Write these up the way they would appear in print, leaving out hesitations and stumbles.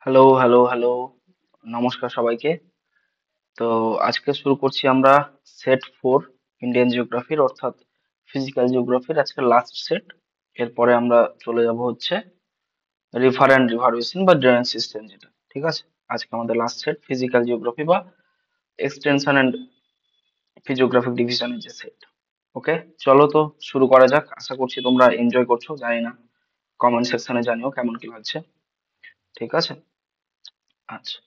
Hello, hello, hello. নমস্কার সবাইকে। তো আজকে শুরু করছি আমরা সেট 4 ইন্ডিয়ান জিওগ্রাফির অর্থাৎ ফিজিক্যাল জিওগ্রাফির আজকে লাস্ট সেট। এরপরে আমরা চলে যাব হচ্ছে রিভার অ্যান্ড রিভার বেসিন বা ড্রেনেজ সিস্টেম যেটা। ঠিক আছে? আজকে আমাদের লাস্ট সেট ফিজিক্যাল জিওগ্রাফি বা এক্সটেনশন অ্যান্ড ফিজিওগ্রাফিক ডিভিশনের যে সেট। ওকে, চলো তো শুরু করা যাক। আশা করছি তোমরা এনজয় করছো, জানি না। কমেন্ট সেকশনে জানিও কেমন কি লাগছে। ঠিক আছে? আচ্ছা।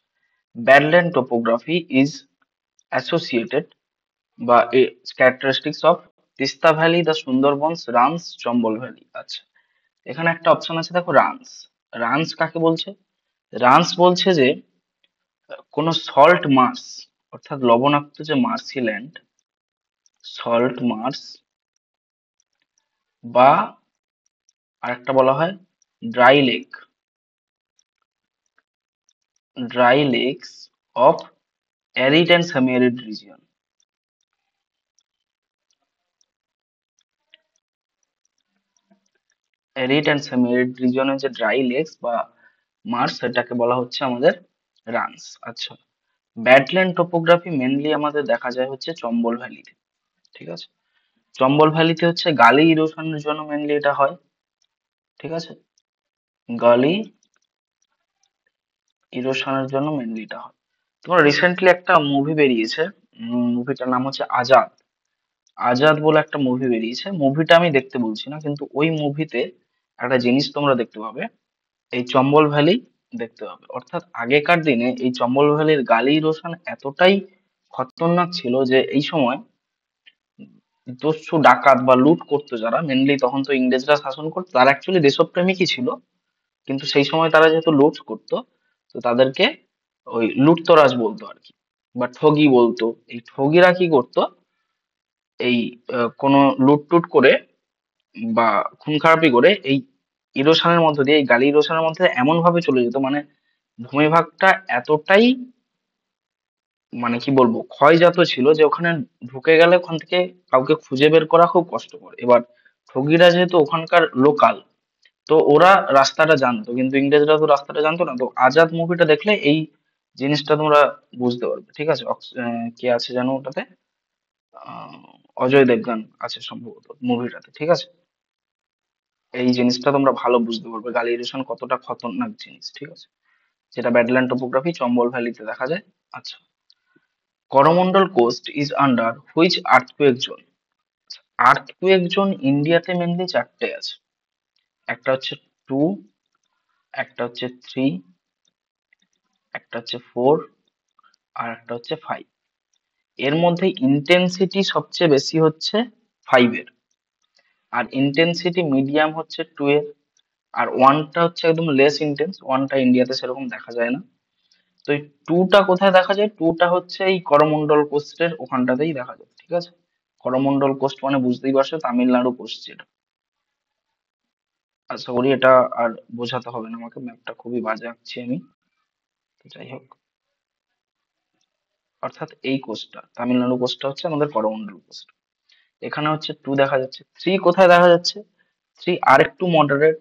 Badland topography is associated বা characteristics of Teesta valley, the Sundarbans, runs, Chambal valley. আচ্ছা, এখানে একটা অপশন আছে, দেখো রানস। রানস কাকে বলছে? রানস বলছে যে কোন সল্ট মার্স অর্থাৎ লবণাক্ত যে মার্সি ল্যান্ড, সল্ট মার্স, বা আরেকটা বলা হয় dry lake, dry lakes of arid and semi arid region. Arid and semi arid রিজিয়নের যে ড্রাই লেকস বা মার্স, সেটাকে বলা হচ্ছে আমাদের রানস। আচ্ছা, ব্যাডল্যান্ড টোপোগ্রাফি মেনলি আমাদের দেখা যায় হচ্ছে চম্বল ভ্যালিতে। ঠিক আছে? চম্বল ভ্যালিতে হচ্ছে গালি ইরোশনের জন্য মেনলি এটা হয়। ঠিক আছে? গালি ইরোশনের জন্য মেনলি এটা হয়। তোমার রিসেন্টলি একটা মুভি বেরিয়েছে, মুভিটার নাম হচ্ছে আজাদ। আজাদ বলে একটা মুভি বেরিয়েছে। মুভিটা আমি দেখতে বলছি না, কিন্তু ওই মুভিতে একটা জিনিস তোমরা দেখতে পাবে, এই চম্বল ভ্যালি দেখতে পাবে। অর্থাৎ আগেকার দিনে এই চম্বল ভ্যালির গালি ইরোশন এতটাই খতরনাক ছিল যে এই সময় দস্যু ডাকাত বা লুট করতো যারা, মেনলি তখন তো ইংরেজরা শাসন করতো, তারা অ্যাকচুয়ালি দেশপ্রেমিকই ছিল। কিন্তু সেই সময় তারা যেহেতু লুট করতো, তো তাদেরকে ওই লুটতরাজ বলতো আর কি, বা ঠগি বলতো। এই ঠগিরা কি করতো, এই কোনো লুট টুট করে বা খুন খারাপি করে এই ইরোশনের মধ্য দিয়ে, এই গালি ইরোশনের মধ্যে এমন ভাবে চলে যেত, মানে ভূমিভাগটা এতটাই, মানে কি বলবো, ক্ষয়জাত ছিল যে ওখানে ঢুকে গেলে ওখান থেকে কাউকে খুঁজে বের করা খুব কষ্টকর। এবার ঠগিরা যেহেতু ওখানকার লোকাল, তো ওরা রাস্তাটা জানতো, কিন্তু ইংরেজরা তো রাস্তাটা জানতো না। তো আজাদ মুভিটা দেখলে এই জিনিসটা তোমরা বুঝতে পারবে। ঠিক আছে? কে আছে জানো ওটাতে? আহ, অজয় দেবগান আছে সম্ভবত মুভিটাতে। ঠিক আছে? এই জিনিসটা তোমরা ভালো বুঝতে পারবে, গালি ইরোশন কতটা খতরনাক জিনিস। ঠিক আছে? যেটা ব্যাডল্যান্ড টোপোগ্রাফি চম্বল ভ্যালিতে দেখা যায়। আচ্ছা, Coromandel coast is under which earthquake zone? Earthquake zone ইন্ডিয়াতে মেনলি চারটে আছে। একটা হচ্ছে 2, একটা হচ্ছে 3, একটা হচ্ছে 4, আর একটা হচ্ছে 5। এর মধ্যে ইন্টেন্সিটি সবচেয়ে বেশি হচ্ছে 5 এর, আর ইন্টেন্সিটি মিডিয়াম হচ্ছে 2 এর, আর 1টা হচ্ছে একদম লেস ইন্টেন্স। 1টা ইন্ডিয়াতে সেরকম দেখা যায় না। তো এই 2টা কোথায় দেখা যায়? 2টা হচ্ছে এই করমন্ডল কোস্টের ওখানটাতেই দেখা যায়। ঠিক আছে? করমন্ডল কোস্ট মানে বুঝতেই পারছো, তামিলনাড়ু কোস্ট যেটা। আশা করি এটা আর বোঝাতে হবে না আমাকে, ম্যাপটা খুবই বাজে আঁকছি আমি। তো যাই হোক, অর্থাৎ এই কোস্টটা, তামিলনাড়ু কোস্টটা হচ্ছে আমাদের করমন্ডল কোস্ট। এখানে হচ্ছে 2 দেখা যাচ্ছে। 3 কোথায় দেখা যাচ্ছে? 3 আর একটু মডারেট,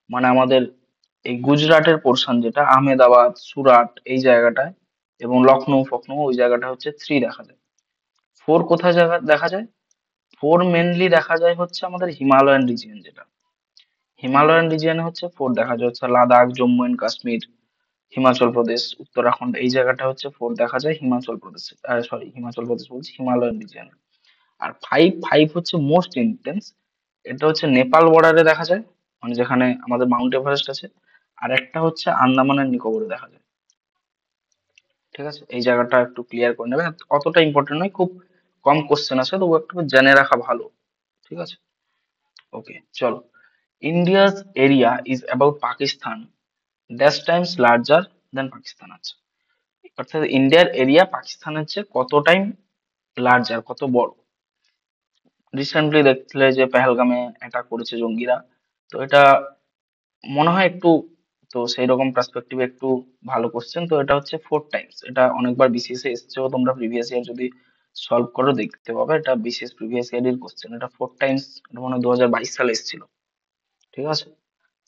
মানে আমাদের এই গুজরাটের পোর্শন যেটা আহমেদাবাদ, সুরাট এই জায়গাটায়, এবং লখনৌ ফখনৌ ওই জায়গাটা হচ্ছে 3 দেখা যায়। 4 কোথায় জায়গা দেখা যায়? 4 মেনলি দেখা যায় হচ্ছে আমাদের হিমালয়ান রিজিয়ন যেটা। হিমালয়ান রিজিয়নে হচ্ছে 4 দেখা যায়, হচ্ছে লাদাখ, জম্মু এন্ড কাশ্মীর, হিমাচল প্রদেশ, উত্তরাখণ্ড এই জায়গাটা হচ্ছে 4 দেখা যায় হিমাচল প্রদেশে, সরি হিমাচল প্রদেশ বলছি, হিমালয়ান রিজিয়নে। আর 5, 5 হচ্ছে মোস্ট ইন্টেন্স। এটা হচ্ছে নেপাল বর্ডারে দেখা যায়, মানে যেখানে আমাদের মাউন্ট এভারেস্ট আছে। আর একটা হচ্ছে আন্দামান এন্ড নিকোবরে দেখা যায়। ঠিক আছে? এই জায়গাটা একটু ক্লিয়ার করে নেবে, অতটা ইম্পর্টেন্ট নয়, খুব কম কোশ্চেন আছে, তবু একটু জেনে রাখা ভালো। ঠিক আছে? ওকে, চলো। India's area is about Pakistan dash Times larger দেন পাকিস্তান। আছে, অর্থাৎ ইন্ডিয়ার এরিয়া পাকিস্তানের চেয়ে কত টাইম লার্জার, কত বড়। রিসেন্টলি দেখলে যে পেহেলগামে অ্যাটাক করেছে জঙ্গিরা, তো এটা মনে হয় একটু, তো সেই রকম পার্সপেক্টিভে একটু ভালো কোশ্চেন। তো এটা হচ্ছে 4 টাইমস, এটা অনেকবার বিসিএস এ এসেছেও, তোমরা প্রিভিয়াস ইয়ার যদি সলভ করো দেখতে পাবে, এটা বিসিএস প্রিভিয়াস ইয়ারের কোশ্চেন। এটা 4 টাইমস, এটা মনে হয় 2022 সালে এসেছিল। ঠিক আছে?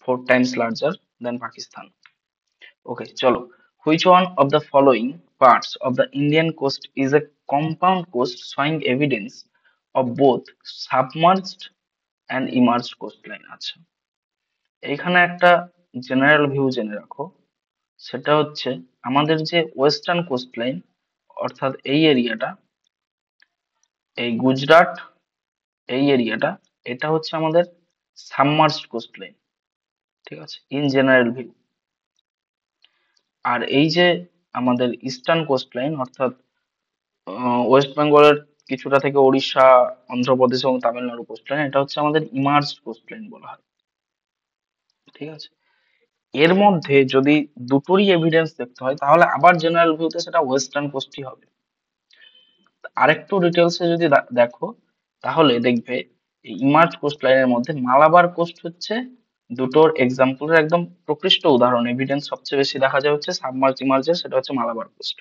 4 টাইমস লার্জার দেন পাকিস্তান। ওকে, চলো। Which one of the following parts of the Indian coast is a compound coast showing evidence of both submerged and immersed coastline? আচ্ছা, এইখানে একটা জেনারেল ভিউ জেনে রাখো। সেটা হচ্ছে আমাদের যে ওয়েস্টার্ন কোস্টলাইন, অর্থাৎ এই এরিয়াটা, এই গুজরাট, এই এরিয়াটা, এটা হচ্ছে আমাদের সাবমার্জড কোস্টলাইন। ঠিক আছে, ইন জেনারেল ভিউ। আর এই যে আমাদের ইস্টার্ন কোস্টলাইন, অর্থাৎ ওয়েস্ট বেঙ্গলের কিছুটা থেকে ওড়িশা, অন্ধ্রপ্রদেশ এবং তামিলনাড়ু কোস্টলাইন, এটা হচ্ছে আমাদের ইমার্জড কোস্টলাইন বলা হয়। ঠিক আছে, এর মধ্যে যদি দুটোরই এভিডেন্স দেখতে হয় তাহলে আবার জেনারেল ভিউতে সেটা ওয়েস্টার্ন কোস্টই হবে। আরেকটু ডিটেলসে যদি দেখো তাহলে দেখবে এই ইমার্জ কোস্ট লাইনের মধ্যে মালাবার কোস্ট হচ্ছে দুটোর এক্সাম্পলের একদম প্রকৃষ্ট উদাহরণ। এভিডেন্স সবচেয়ে বেশি দেখা যায় হচ্ছে সাবমার্জ ইমার্জের, সেটা হচ্ছে মালাবার কোস্ট।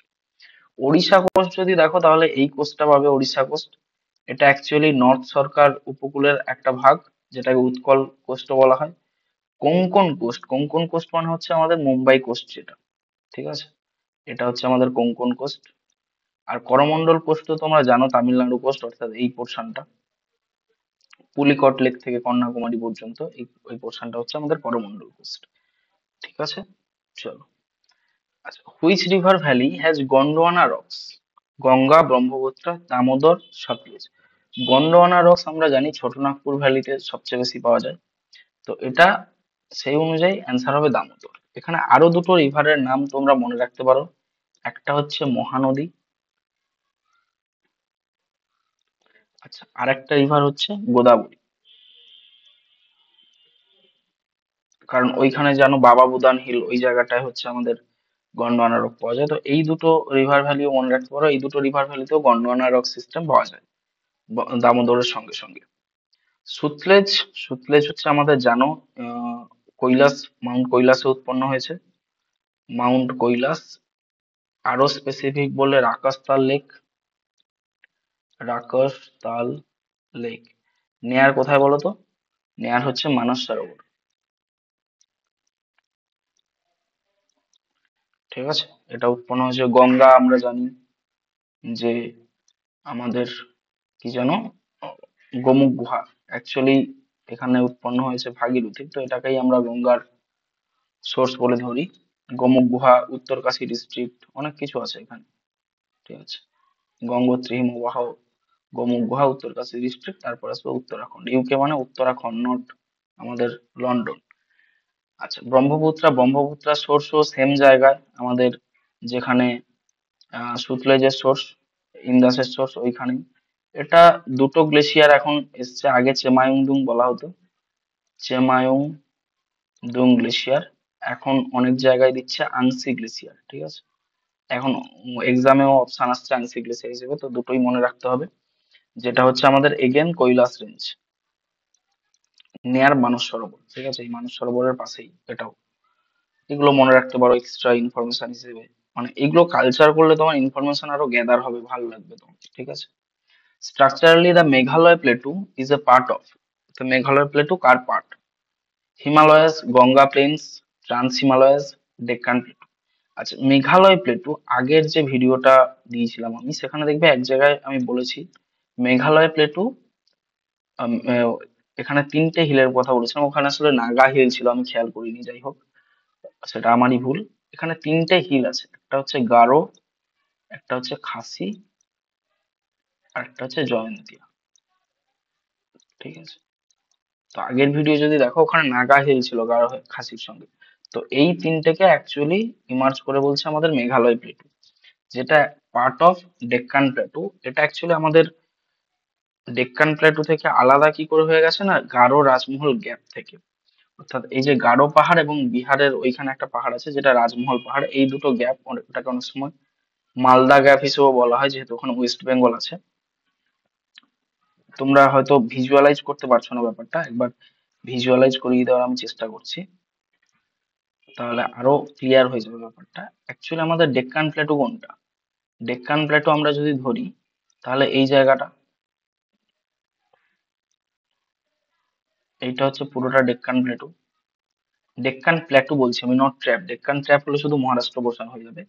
ওড়িশা কোস্ট যদি দেখো তাহলে এই কোস্টটা পাবে, ওড়িশা কোস্ট। এটা অ্যাকচুয়ালি নর্থ সরকার উপকূলের একটা ভাগ, যেটাকে উৎকল কোস্ট বলা হয়। কোঙ্কন কোস্ট, কোঙ্কন কোস্ট মানে হচ্ছে আমাদের মুম্বাই কোস্ট যেটা। ঠিক আছে, এটা হচ্ছে আমাদের কোঙ্কন কোস্ট। আর করমন্ডল কোস্ট তো তোমরা জানো, তামিলনাড়ু কোস্ট, অর্থাৎ এই পোর্শনটা পুলিকট লেক থেকে কন্যাকুমারী পর্যন্ত এই ওই পোর্শনটা হচ্ছে আমাদের করমন্ডল কোস্ট। ঠিক আছে, চলো। আচ্ছা, which river valley has Gondwana rocks? Ganga, Brahmaputra, Damodar, Sutlej. Gondwana rocks আমরা জানি ছোটনাগপুর ভ্যালিতে সবচেয়ে বেশি পাওয়া যায়। তো এটা সেই অনুযায়ী অ্যান্সার হবে দামোদর। এখানে আরো দুটো রিভারের নাম তোমরা মনে রাখতে পারো। একটা হচ্ছে মহানদী, আচ্ছা, আর একটা রিভার হচ্ছে গোদাবরী। কারণ ওইখানে জানো বাবা বুদান হিল, ওই জায়গাটায় হচ্ছে আমাদের গন্ডোয়ানা রক পাওয়া যায়। তো এই দুটো রিভার ভ্যালিও মনে রাখতে পারো, এই দুটো রিভার ভ্যালিতেও গন্ডোয়ানা রক সিস্টেম পাওয়া যায় দামোদরের সঙ্গে সঙ্গে। সুতলেজ, সুতলেজ হচ্ছে আমাদের জানো আহ কৈলাস, মাউন্ট কৈলাসে উৎপন্ন হয়েছে, মাউন্ট কৈলাস। আরো স্পেসিফিক বললে রাকাস্তাল লেক, রাকাসতাল লেক। নেয়ার কোথায় বলো তো? নেয়ার হচ্ছে মানস সরোবর। ঠিক আছে, এটা উৎপন্ন হয়েছে গঙ্গা, আমরা জানি যে আমাদের কি জানো গোমুখ গুহা, অ্যাকচুয়ালি এখানে উৎপন্ন হয়েছে ভাগীরথী, তো এটাকেই আমরা গঙ্গার সোর্স বলে ধরি। গোমুখ গুহা, উত্তরকাশী ডিস্ট্রিক্ট, অনেক কিছু আছে এখানে। ঠিক আছে, গঙ্গোত্রী হিমবাহ, গোমুখ গুহা, উত্তরকাশী ডিস্ট্রিক্ট, তারপর আসবে উত্তরাখণ্ড। ইউকে মানে উত্তরাখণ্ড, নট আমাদের লন্ডন। আচ্ছা, ব্রহ্মপুত্রা, ব্রহ্মপুত্রা সোর্সও সেম জায়গায় আমাদের, যেখানে সুতলেজের সোর্স, ইন্দাসের সোর্স ওইখানেই। এটা দুটো গ্লেশিয়ার এখন এসছে, আগে চেমায়ুংদুং বলা হতো, চেমায়ুংদুং গ্লেশিয়ার। এখন অনেক জায়গায় দিচ্ছে আংসি গ্লেশিয়ার। ঠিক আছে, এখন এক্সামেও অপশন আসছে আংসি গ্লেশিয়ার হিসেবে, তো দুটোই মনে রাখতে হবে। যেটা হচ্ছে আমাদের এগেন কৈলাস রেঞ্জ, নেয়ার মানস সরোবর। ঠিক আছে, এই মানস সরোবরের পাশেই এটাও। এগুলো মনে রাখতে পারো এক্সট্রা ইনফরমেশন হিসেবে, মানে এগুলো কালচার করলে তোমার ইনফরমেশন আরো গ্যাদার হবে, ভালো লাগবে তোমার। ঠিক আছে, structurally the Meghalaya plateau is a part of, the Meghalaya plateau car part? Himalayas, Ganga planes, trans Himalayas, Deccan plateau. আচ্ছা, মেঘালয় প্লেটু আগের যে ভিডিওটা দিয়েছিলাম আমি, সেখানে দেখবে এক জায়গায় আমি বলেছি মেঘালয় প্লেটু, আম, আহ, এখানে তিনটে হিলের কথা বলেছিলাম, ওখানে আসলে নাগা হিল ছিল, আমি খেয়াল করিনি, যাই হোক সেটা আমারই ভুল। এখানে তিনটে হিল আছে, একটা হচ্ছে গারো, একটা হচ্ছে খাসি, আর একটা হচ্ছে জয়ন্তিয়া। ঠিক আছে, তো আগের ভিডিও যদি দেখো ওখানে নাগা হিল ছিল গারো খাসির সঙ্গে। তো এই তিনটেকে অ্যাকচুয়ালি ইমার্জ করে বলছে আমাদের মেঘালয় প্লেটু, যেটা পার্ট অফ ডেক্কান প্লেটু। এটা অ্যাকচুয়ালি আমাদের ডেক্কান প্লেটু থেকে আলাদা কি করে হয়ে গেছে না, গারো রাজমহল গ্যাপ থেকে। অর্থাৎ এই যে গারো পাহাড় এবং বিহারের ওইখানে একটা পাহাড় আছে যেটা রাজমহল পাহাড়, এই দুটো গ্যাপ, ওটাকে অনেক সময় মালদা গ্যাপ হিসেবে বলা হয়, যেহেতু ওখানে ওয়েস্ট বেঙ্গল আছে। তোমরা হয়তো ভিজুয়ালাইজ করতে পারছো না ব্যাপারটা, একবার ভিজুয়ালাইজ করিয়ে দেওয়ার আমি চেষ্টা করছি, তাহলে আরো ক্লিয়ার হয়ে যাবে ব্যাপারটা। অ্যাকচুয়ালি আমাদের ডেক্কান প্লেটু কোনটা? ডেক্কান প্লেটু আমরা যদি ধরি তাহলে এই জায়গাটা, এইটা হচ্ছে পুরোটা ডেক্কান প্লেটু। ডেক্কান প্ল্যাটু বলছি আমি, নট ট্র্যাপ। ডেক্কান ট্র্যাপ হলে শুধু মহারাষ্ট্র বোঝানো হয়ে যাবে।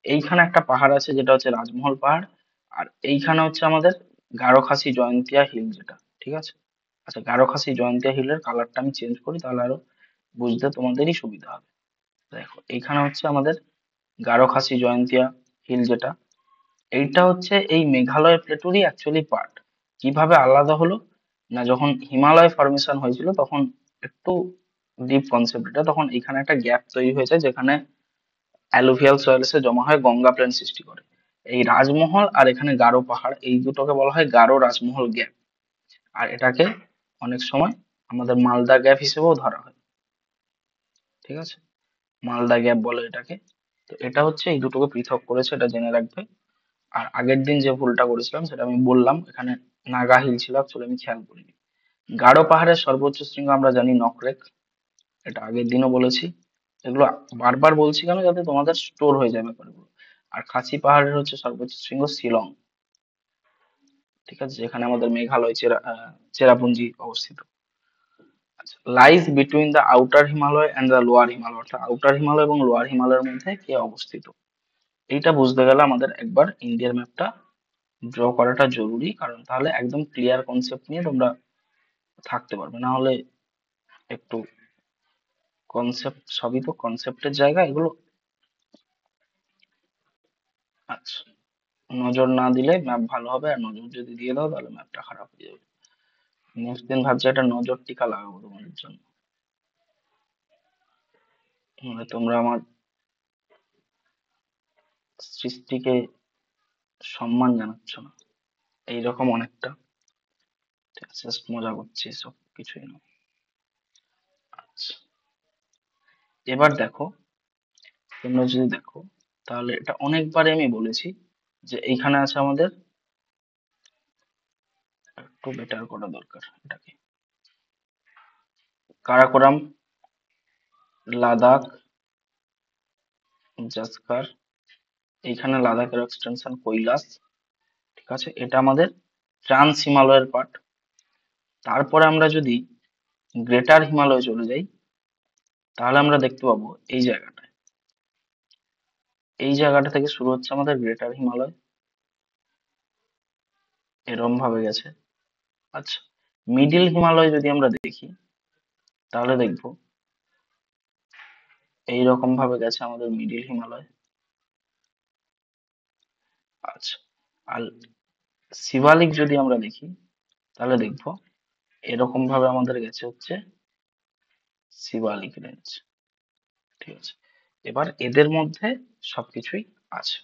এইখানে একটা পাহাড় আছে যেটা হচ্ছে রাজমহল পাহাড়, আর এইখানে হচ্ছে আমাদের গারো খাসি জয়ন্তিয়া হিল যেটা, ঠিক আছে। আচ্ছা, গারো খাসি জয়ন্তিয়া হিলের কালারটা আমি চেঞ্জ করি, তাহলে আরো বুঝতে তোমাদেরই সুবিধা হবে। দেখো এইখানে হচ্ছে আমাদের গারো খাসি জয়ন্তিয়া হিল যেটা, এইটা হচ্ছে এই মেঘালয় প্লেটুরই অ্যাকচুয়ালি পার্ট। কিভাবে আলাদা হলো না, যখন হিমালয় ফরমেশন হয়েছিল তখন একটু ডিপ কনসেপ্ট এটা, তখন এখানে একটা গ্যাপ তৈরি হয়েছে যেখানে অ্যালুভিয়াল সয়েল এসে জমা হয়, গঙ্গা প্লেন সৃষ্টি করে। এই রাজমহল আর এখানে গারো পাহাড়, এই দুটোকে বলা হয় গারো রাজমহল গ্যাপ। আর এটাকে অনেক সময় আমাদের মালদা গ্যাপ হিসেবেও ধরা হয়, ঠিক আছে। মালদা গ্যাপ বলে এটাকে। তো এটা হচ্ছে এই দুটোকে পৃথক করেছে, এটা জেনে রাখবে। আর আগের দিন যে ভুলটা করেছিলাম সেটা আমি বললাম, এখানে নাগা হিল ছিল, অ্যাকচুয়ালি আমি খেয়াল করিনি। গারো পাহাড়ের সর্বোচ্চ শৃঙ্গ আমরা জানি নকরেক, এটা আগের দিনও বলেছি। এগুলো বারবার বলছি কেন, যাতে তোমাদের স্টোর হয়ে যাবে ব্যাপারগুলো। আর খাসি পাহাড়ের হচ্ছে সর্বোচ্চ শৃঙ্গ শিলং, ঠিক আছে, যেখানে আমাদের মেঘালয় চেরাপুঞ্জি অবস্থিত। Lies between the outer Himalaya and the lower Himalaya, অর্থাৎ আউটার হিমালয় এবং লোয়ার হিমালয়ের মধ্যে কে অবস্থিত। এইটা বুঝতে গেলে আমাদের একবার ইন্ডিয়ার ম্যাপটা ড্র করাটা জরুরি, কারণ তাহলে একদম ক্লিয়ার কনসেপ্ট নিয়ে তোমরা থাকতে পারবে। না হলে একটু কনসেপ্ট, সবই তো কনসেপ্টের জায়গা এগুলো। আচ্ছা, নজর না দিলে ম্যাপ ভালো হবে, আর নজর যদি দিয়ে দাও তাহলে ম্যাপটা খারাপ হয়ে যাবে। নেক্সট দিন ভাবছি একটা নজর টিকা লাগাবো তোমাদের জন্য, মানে তোমরা আমার সৃষ্টিকে সম্মান জানাচ্ছ না, এইরকম অনেকটা। জাস্ট মজা করছি, সব কিছুই না। আচ্ছা, এবার দেখো, তোমরা যদি দেখো তাহলে এটা অনেকবারই আমি বলেছি যে এইখানে আছে আমাদের, একটু বেটার করা দরকার এটাকে, কারাকোরাম, লাদাখ, জাসকার, এইখানে লাদাখের এক্সটেনশন কৈলাস, ঠিক আছে, এটা আমাদের ট্রান্স হিমালয়ের পার্ট। তারপরে আমরা যদি গ্রেটার হিমালয় চলে যাই, তাহলে আমরা দেখতে পাবো এই জায়গাটায়, এই জায়গাটা থেকে শুরু হচ্ছে আমাদের গ্রেটার হিমালয়, এরম ভাবে গেছে। আচ্ছা, মিডিল হিমালয় যদি আমরা দেখি তাহলে দেখবো এইরকম ভাবে গেছে আমাদের মিডিল হিমালয়। আচ্ছা, আর শিবালিক যদি আমরা দেখি তাহলে দেখবো এরকম ভাবে আমাদের গেছে হচ্ছে শিবালিক রেঞ্জ, ঠিক আছে। এবার এদের মধ্যে সবকিছুই আছে।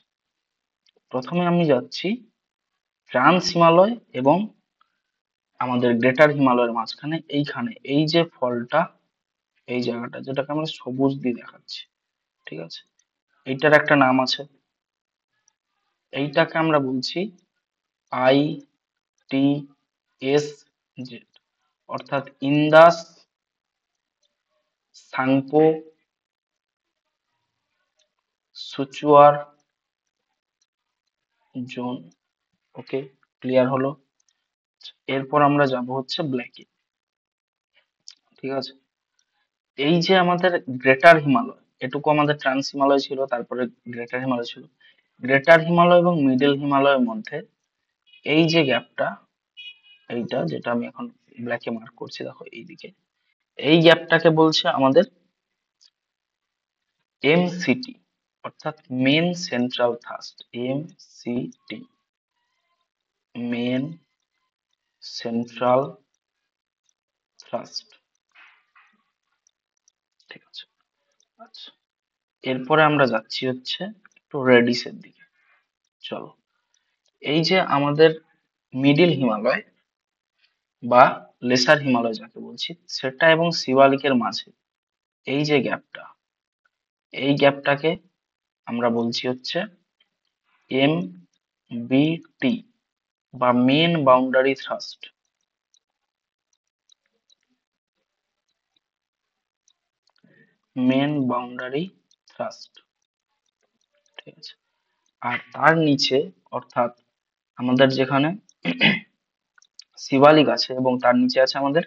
প্রথমে আমি যাচ্ছি ট্রান্স হিমালয় এবং আমাদের গ্রেটার হিমালয়ের মাঝখানে, এইখানে এই যে ফলটা, এই জায়গাটা যেটাকে আমরা সবুজ দিয়ে দেখাচ্ছি, ঠিক আছে, এইটার একটা নাম আছে। এইটাকে আমরা বলছি ITS, অর্থাৎ ইন্দাস সাংপো সুচুয়ার জোন। ওকে, ক্লিয়ার হলো। এরপর আমরা যাব হচ্ছে ব্ল্যাকে, ঠিক আছে। এই যে আমাদের গ্রেটার হিমালয়, এটুকু আমাদের ট্রান্স হিমালয় ছিল, তারপরে গ্রেটার হিমালয় ছিল। গ্রেটার হিমালয় এবং মিডল হিমালয়ের মধ্যে এই যে গ্যাপটা, এইটা যেটা আমি এখন ব্ল্যাকে মার্ক করছি, দেখো এইদিকে, এই গ্যাপটাকে বলছে আমাদের MCT, অর্থাৎ main central thrust. MCT, main central thrust, ঠিক আছে। আচ্ছা, এরপরে আমরা যাচ্ছি হচ্ছে একটু রেডিসের দিকে। চলো, এই যে আমাদের মিডিল হিমালয় বা লেসার হিমালয় যাকে বলছি, সেটা এবং শিবালিকের মাঝে এই যে গ্যাপটা, এই গ্যাপটাকে আমরা বলছি হচ্ছে MBT বা main boundary thrust. Main boundary thrust, ঠিক আছে। আর তার নিচে, অর্থাৎ আমাদের যেখানে শিবালিক আছে এবং তার নিচে আছে আমাদের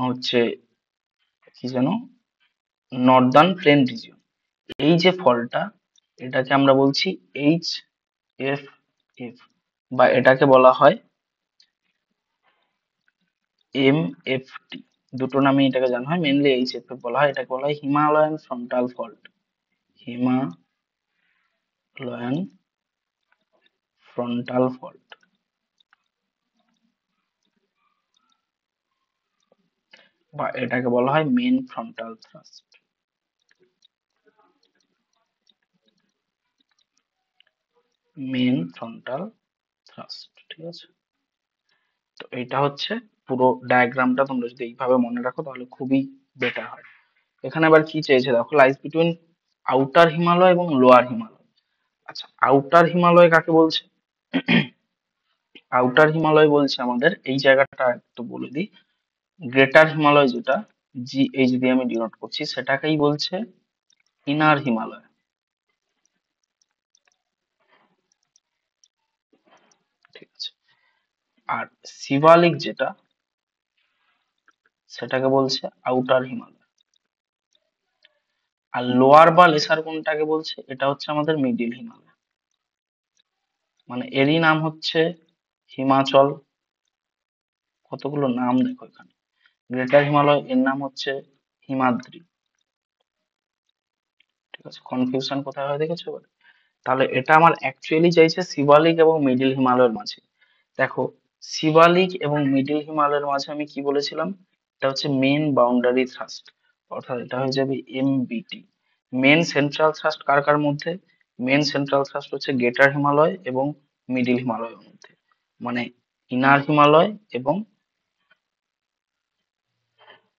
হচ্ছে কি যেন, নর্দার্ন প্লেন রিজিয়ন। এই যে ফলটা, এটাকে আমরা বলছি HFF, বা এটাকে বলা হয় MFT। দুটো নামে এটাকে জানা হয়, মেনলি HFF বলা হয়। এটাকে বলা হয় Himalayan frontal fault. Himalayan frontal fault, বা এটাকে বলা হয় main frontal thrust. Main frontal thrust, ঠিক আছে। তো এটা হচ্ছে পুরো ডায়াগ্রামটা, তোমরা যদি এইভাবে মনে রাখো তাহলে খুবই বেটার হয়। এখানে আবার কি চেয়েছে দেখো, লাইস বিটুইন আউটার হিমালয় এবং লোয়ার হিমালয়। আচ্ছা, আউটার হিমালয় কাকে বলছে? আউটার হিমালয় বলছে আমাদের এই জায়গাটা একটু বলে দিই, গ্রেটার হিমালয় যেটা GH দিয়ে আমি ডিনোট করছি, সেটাকেই বলছে ইনার হিমালয়। ঠিক আছে। আর শিবালিক যেটা, সেটাকে বলছে আউটার হিমালয়। আর লোয়ার বা লেসার কোনটাকে বলছে? এটা হচ্ছে আমাদের মিডিল হিমালয়। মানে এরই নাম হচ্ছে হিমাচল। কতগুলো নাম দেখো এখানে। গ্রেটার হিমালয়, এর নাম হচ্ছে হিমাদ্রি। ঠিক আছে, কনফিউশন কোথায় হয় দেখেছো এবার? তাহলে এটা আমার অ্যাকচুয়ালি চাইছে শিবালিক এবং মিডিল হিমালয়ের মাঝে। দেখো, শিবালিক এবং মিডিল হিমালয়ের মাঝে আমি কি বলেছিলাম? এটা হচ্ছে মেন বাউন্ডারি থ্রাস্ট, অর্থাৎ এটা হয়ে যাবে MBT। মেন সেন্ট্রাল থ্রাস্ট কার কার মধ্যে? মেন সেন্ট্রাল থ্রাস্ট হচ্ছে গ্রেটার হিমালয় এবং মিডিল হিমালয়ের মধ্যে, মানে ইনার হিমালয় এবং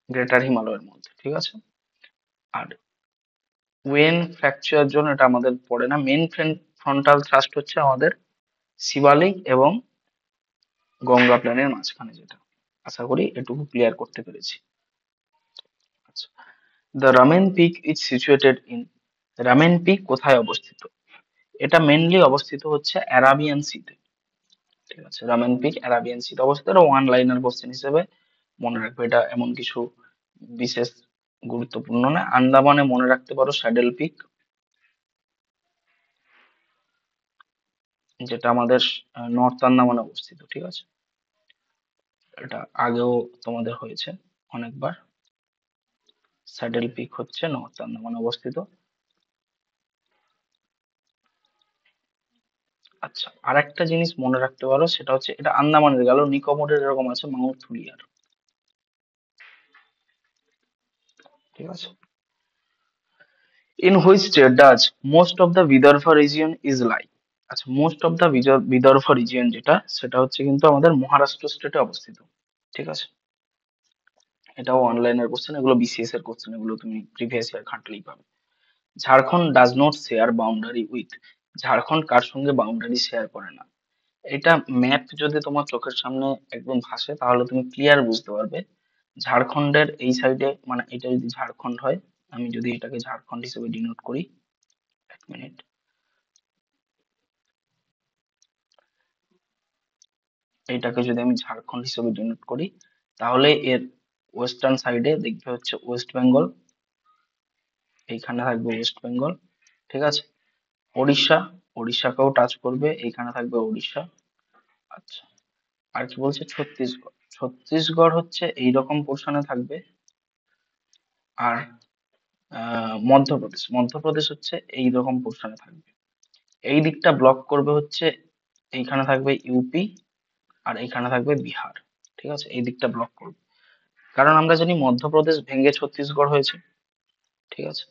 গ্রেটার হিমালয়ের মধ্যে। ঠিক আছে। আর ওয়েন ফ্র্যাকচার জোন, এটা আমাদের পড়ে না। মেন ফ্রন্টাল থ্রাস্ট হচ্ছে আমাদের শিবালিক এবং গঙ্গা প্ল্যানের মাঝখানে যেটা। আশা করি এটুকু ক্লিয়ার করতে পেরেছি। আচ্ছা, the Raman peak is situated in, Raman peak কোথায় অবস্থিত? এটা মেনলি অবস্থিত হচ্ছে অ্যারাবিয়ান সিতে। ঠিক আছে, রামেন পিক অ্যারাবিয়ান সিতে অবস্থিত। এটা ওয়ান লাইনার কোশ্চেন হিসেবে মনে রাখবে, এটা এমন কিছু বিশেষ গুরুত্বপূর্ণ না। আন্দামানে মনে রাখতে পারো স্যাডেল পিক, যেটা আমাদের নর্থ আন্দামানে অবস্থিত। ঠিক আছে, এটা আগেও তোমাদের হয়েছে অনেকবার। স্যাডেল পিক হচ্ছে নর্থ আন্দামানে অবস্থিত। আচ্ছা, আর একটা জিনিস মনে রাখতে পারো, সেটা হচ্ছে এটা আন্দামানের গেল, নিকোবরের এরকম আছে মাউন্ট থুলিয়ার। ঠিক আছে। In which state does most of the Vidarbha region is lie? আচ্ছা, most of the Vidarbha region যেটা, সেটা হচ্ছে কিন্তু আমাদের মহারাষ্ট্র স্টেটে অবস্থিত। ঠিক আছে, এটাও অনলাইনের কোশ্চেন, এগুলো BCS এর কোশ্চেন, এগুলো তুমি প্রিভিয়াস ইয়ার ঘাঁটলেই পাবে। Jharkhand does not share boundary with, Jharkhand কার সঙ্গে বাউন্ডারি শেয়ার করে না? এটা ম্যাপ যদি তোমার চোখের সামনে একদম ভাসে তাহলে তুমি ক্লিয়ার বুঝতে পারবে। ঝাড়খণ্ডের এই সাইডে, মানে এটা যদি ঝাড়খণ্ড হয়, আমি যদি এটাকে ঝাড়খণ্ড হিসেবে ডিনোট করি, এক মিনিট, এটাকে যদি আমি ঝাড়খণ্ড হিসেবে ডিনোট করি, তাহলে এর ওয়েস্টার্ন সাইডে দেখবে হচ্ছে ওয়েস্ট বেঙ্গল, এইখানে থাকবে ওয়েস্ট বেঙ্গল। ঠিক আছে, ওড়িশা, ওড়িশাকেও টাচ করবে, এইখানে থাকবে ওড়িশা। আচ্ছা, আর কি বলছে? ছত্তিশগড়, ছত্তিশগড় হচ্ছে এইরকম পোর্শনে থাকবে। আর মধ্যপ্রদেশ, মধ্যপ্রদেশ হচ্ছে এইরকম পোর্শনে থাকবে। এই দিকটা ব্লক করবে হচ্ছে, এইখানে থাকবে ইউপি, আর এইখানে থাকবে বিহার। ঠিক আছে, এই দিকটা ব্লক করবে, কারণ আমরা জানি মধ্যপ্রদেশ ভেঙে ছত্তিশগড় হয়েছে। ঠিক আছে,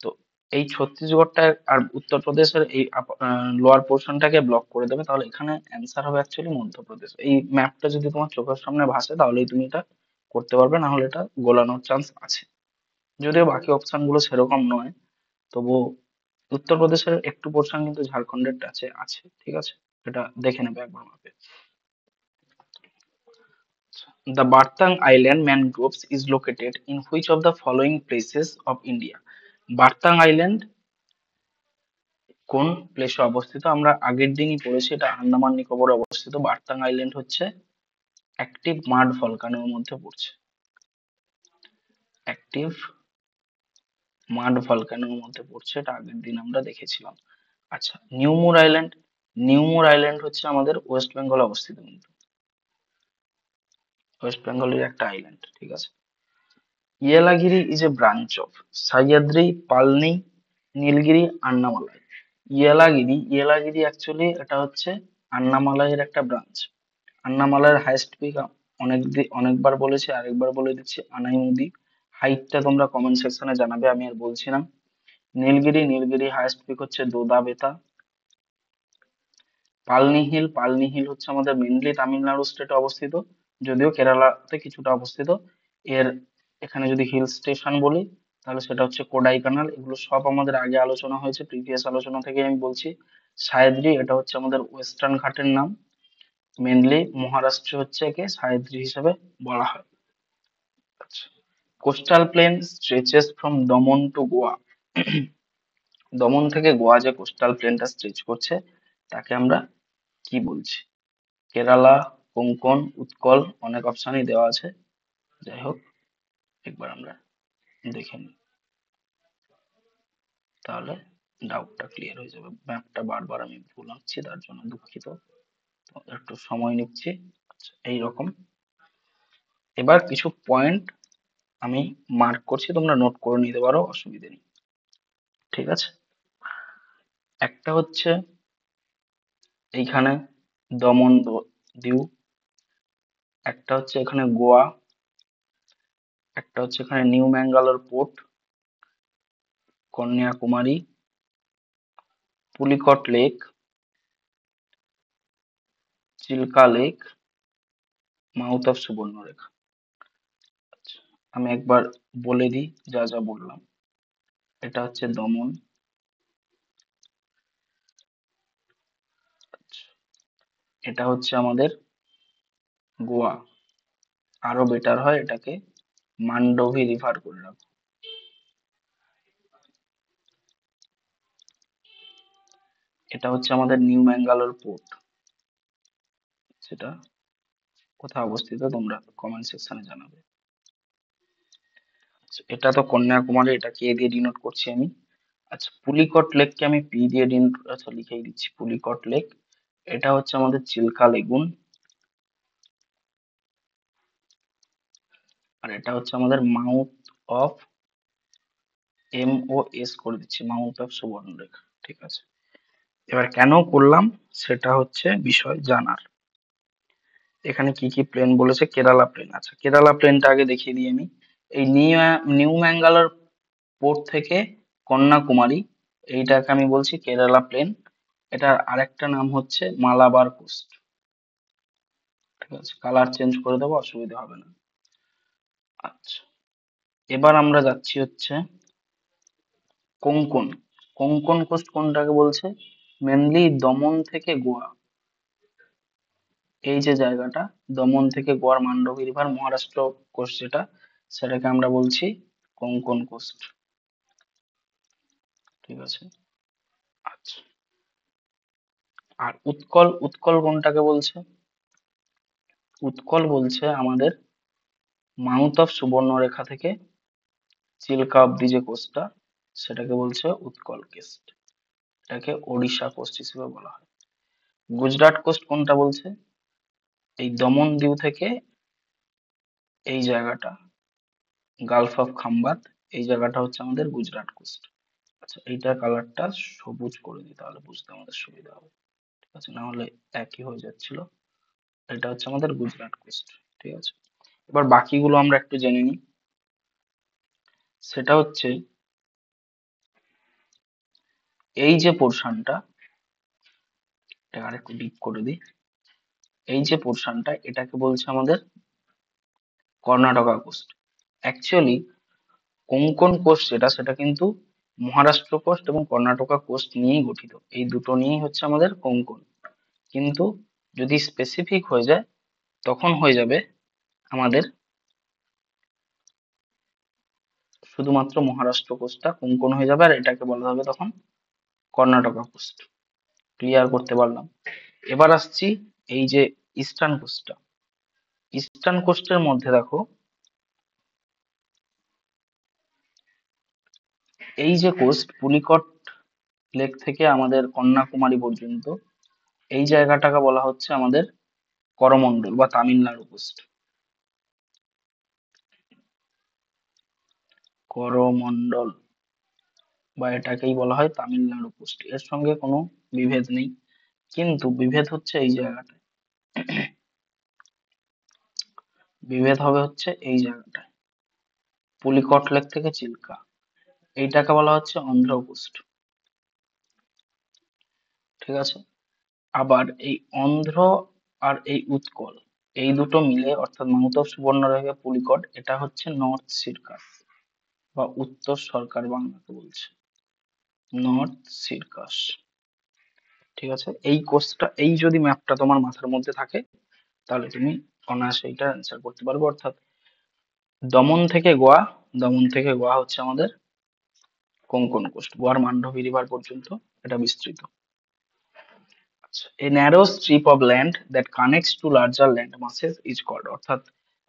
তো এই ছত্তিশগড়টা আর উত্তরপ্রদেশের এই লোয়ার পোর্শনটাকে ব্লক করে দেবে, তাহলে এখানে অ্যান্সার হবে অ্যাকচুয়ালি মধ্যপ্রদেশ। এই ম্যাপটা যদি তোমার চোখের সামনে ভাসে তাহলেই তুমি এটা করতে পারবে, না হলে এটা গোলানোর চান্স আছে। যদিও বাকি অপশন গুলো সেরকম নয়, তবুও উত্তরপ্রদেশের একটু পোর্শন কিন্তু ঝাড়খণ্ডের টাচে আছে। ঠিক আছে, এটা দেখে নেবে একবার মাপে। The Bartang Island mangroves is located in which of the following places of India? Baratang island কোন প্লেসে অবস্থিত? আমরা আগের দিনই পড়েছি, এটা আন্দামান নিকোবরে অবস্থিত। বার্তাং আইল্যান্ড হচ্ছে অ্যাক্টিভ মাড ভলকানোর মধ্যে পড়ছে। অ্যাক্টিভ মাড ভলক্যানোর মধ্যে পড়ছে, এটা আগের দিন আমরা দেখেছিলাম। আচ্ছা, নিউমুর আইল্যান্ড। নিউমুর আইল্যান্ড হচ্ছে আমাদের ওয়েস্ট বেঙ্গলে অবস্থিত, কিন্তু ওয়েস্ট বেঙ্গলের একটা আইল্যান্ড, ঠিক আছে। Yelagiri is a branch of Sahyadri, Palani, Nilgiri, Annamalai. Yelagiri actually এটা হচ্ছে আন্নামালাইয়ের একটা ব্রাঞ্চ। আন্নামালাইয়ের হাইয়েস্ট পিক অনেকবার বলেছি, আরেকবার বলে দিচ্ছি, আনাইমুদি। হাইটটা তোমরা কমেন্ট সেকশনে জানাবে, আমি আর বলছি না। নীলগিরি হাইয়েস্ট পিক হচ্ছে দোদা বেতা। পালনি হিল হচ্ছে আমাদের মেনলি তামিলনাড়ু স্টেটে অবস্থিত, যদিও কেরালাতে কিছুটা অবস্থিত। এর এখানে যদি হিল স্টেশন বলি তাহলে সেটা হচ্ছে কোডাইকানাল। এগুলো সব আমাদের আগে আলোচনা হয়েছে, প্রিভিয়াস আলোচনা থেকে আমি বলছি। সায়দ্রি এটা হচ্ছে আমাদের ওয়েস্টার্ন ঘাটের নাম। মেনলি মহারাষ্ট্রে হচ্ছে একে সায়দ্রি হিসেবে বলা হয়। আচ্ছা, কোস্টাল প্লেন স্ট্রেচেস ফ্রম দমন টু গোয়া। দমন থেকে গোয়া যে কোস্টাল প্লেনটা স্ট্রেচ করছে তাকে আমরা কি বলছি? কেরালা, কোঙ্কন, উৎকল, অনেক অপশনই দেওয়া আছে। যাই হোক, একবার আমরা দেখে নিই, তাহলে ডাউটটা ক্লিয়ার হয়ে যাবে। ম্যাপটা বারবার আমি ভুল আঁকছি, তার জন্য দুঃখিত, তোমাদের একটু সময় নিচ্ছি। আচ্ছা, এইরকম। এবার কিছু পয়েন্ট আমি মার্ক করছি, তোমরা নোট করে নিতে পারো, অসুবিধে নেই, ঠিক আছে। একটা হচ্ছে এইখানে দমন দিউ, একটা হচ্ছে এখানে গোয়া, একটা হচ্ছে এখানে New Mangalore port, Kanyakumari, Pulicat lake, Chilka lake, mouth of Subarnarekha. আচ্ছা, আমি একবার বলে দিই যা যা বললাম। এটা হচ্ছে দমন। আচ্ছা, এটা হচ্ছে আমাদের গোয়া। আরো বেটার হয় এটাকে মান্ডোভি রিভার করে রাখো। এটা হচ্ছে আমাদের নিউ ম্যাঙ্গালোর পোর্ট, সেটা কোথায় অবস্থিত তোমরা কমেন্ট সেকশনে জানাবে। আচ্ছা, এটা তো কন্যাকুমারী, এটা কে দিয়ে ডিনোট করছি আমি? আচ্ছা, পুলিকট লেককে আমি পি দিয়ে ডিনোট, আচ্ছা লিখেই দিচ্ছি, পুলিকট লেক। এটা হচ্ছে আমাদের চিল্কা লেগুন, আর এটা হচ্ছে আমাদের মাউথ অফ, MOS করে দিচ্ছি, মাউথ অফ সুবর্ণরেখা, ঠিক আছে। এবার কেন করলাম সেটা হচ্ছে বিষয় জানার। এখানে কি কি প্লেন বলেছে? কেরালা প্লেন। আচ্ছা, কেরালা প্লেনটা আগে দেখিয়ে দিই আমি। এই নিউ ম্যাঙ্গালোর পোর্ট থেকে কন্যাকুমারী, এইটাকে আমি বলছি কেরালা প্লেন। এটার আরেকটা নাম হচ্ছে মালাবার কোস্ট, ঠিক আছে। কালার চেঞ্জ করে দেবো, অসুবিধা হবে না। আচ্ছা, এবার আমরা যাচ্ছি হচ্ছে কোঙ্কন। কোঙ্কন কোস্ট কোনটাকে বলছে? মেনলি দমন থেকে গোয়া, এই যে জায়গাটা, দমন থেকে গোয়ার মান্ডবী রিভার, মহারাষ্ট্র কোস্ট যেটা, সেটাকে আমরা বলছি কোঙ্কন কোস্ট, ঠিক আছে। আচ্ছা, আর উৎকল, উৎকল কোনটাকে বলছে? উৎকল বলছে আমাদের মাউথ অফ সুবর্ণরেখা থেকে চিল্কা অব্দি যে কোস্টটা, সেটাকে বলছে উৎকল কোস্ট। এটাকে ওড়িশা কোস্ট হিসেবে বলা হয়। গুজরাট কোস্ট কোনটা বলছে? এই দমন দিউ থেকে এই জায়গাটা, গালফ অফ খাম্বাত, এই জায়গাটা হচ্ছে আমাদের গুজরাট কোস্ট। আচ্ছা, এইটার কালারটা সবুজ করে দিই, তাহলে বুঝতে আমাদের সুবিধা হবে, ঠিক আছে, না হলে একই হয়ে যাচ্ছিল। এটা হচ্ছে আমাদের গুজরাট কোস্ট, ঠিক আছে। এবার বাকিগুলো আমরা একটু জেনে নিই। সেটা হচ্ছে এই যে পোর্শনটা, এটা আরেকটু ডিপ করে দিই। এই যে পোর্শনটা, এটাকে বলছে আমাদের Karnataka coast. Actually Konkan coast যেটা, সেটা কিন্তু মহারাষ্ট্র কোস্ট এবং কর্ণাটকা কোস্ট নিয়েই গঠিত, এই দুটো নিয়েই হচ্ছে আমাদের কোঙ্কন। কিন্তু যদি স্পেসিফিক হয়ে যায় তখন হয়ে যাবে আমাদের শুধুমাত্র মহারাষ্ট্র কোস্টটা কোঙ্কন হয়ে যাবে, আর এটাকে বলা হবে তখন কর্ণাটকা কোস্ট। ক্লিয়ার করতে পারলাম? এবার আসছি এই যে ইস্টার্ন কোস্টটা। ইস্টার্ন কোস্টের মধ্যে দেখো এই যে কোস্ট, পুলিকট লেক থেকে আমাদের কন্যাকুমারী পর্যন্ত, এই জায়গাটাকে বলা হচ্ছে আমাদের করমণ্ডল বা তামিলনাড়ু কোস্ট। করমণ্ডল বা এটাকেই বলা হয় তামিলনাড়ু কোস্ট। এর সঙ্গে কোনো বিভেদ নেই, কিন্তু বিভেদ হচ্ছে এই জায়গাটায়। বিভেদ হবে হচ্ছে এই জায়গাটায়, পুলিকট লেক থেকে চিল্কা, এইটাকে বলা হচ্ছে অন্ধ্র কোস্ট। ঠিক আছে। আবার এই অন্ধ্র আর এই উৎকল, এই দুটো মিলে অর্থাৎ মাউথ অফ সুবর্ণরেখা পুলিকট, এটা হচ্ছে নর্থ সিরকাস বা উত্তর সরকার বাংলাতে বলছে, নর্থ সিরকাস। ঠিক আছে। এই কোর্সটা, এই যদি ম্যাপটা তোমার মাথার মধ্যে থাকে, তাহলে তুমি অনায়াসে এটা অ্যান্সার করতে পারবে। অর্থাৎ দমন থেকে গোয়া, দমন থেকে গোয়া হচ্ছে আমাদের কোঙ্কণ কোস্ট, গোয়ার মান্ডবী রিভার পর্যন্ত এটা বিস্তৃত। আচ্ছা, a narrow strip of land that connects to larger land masses is called, অর্থাৎ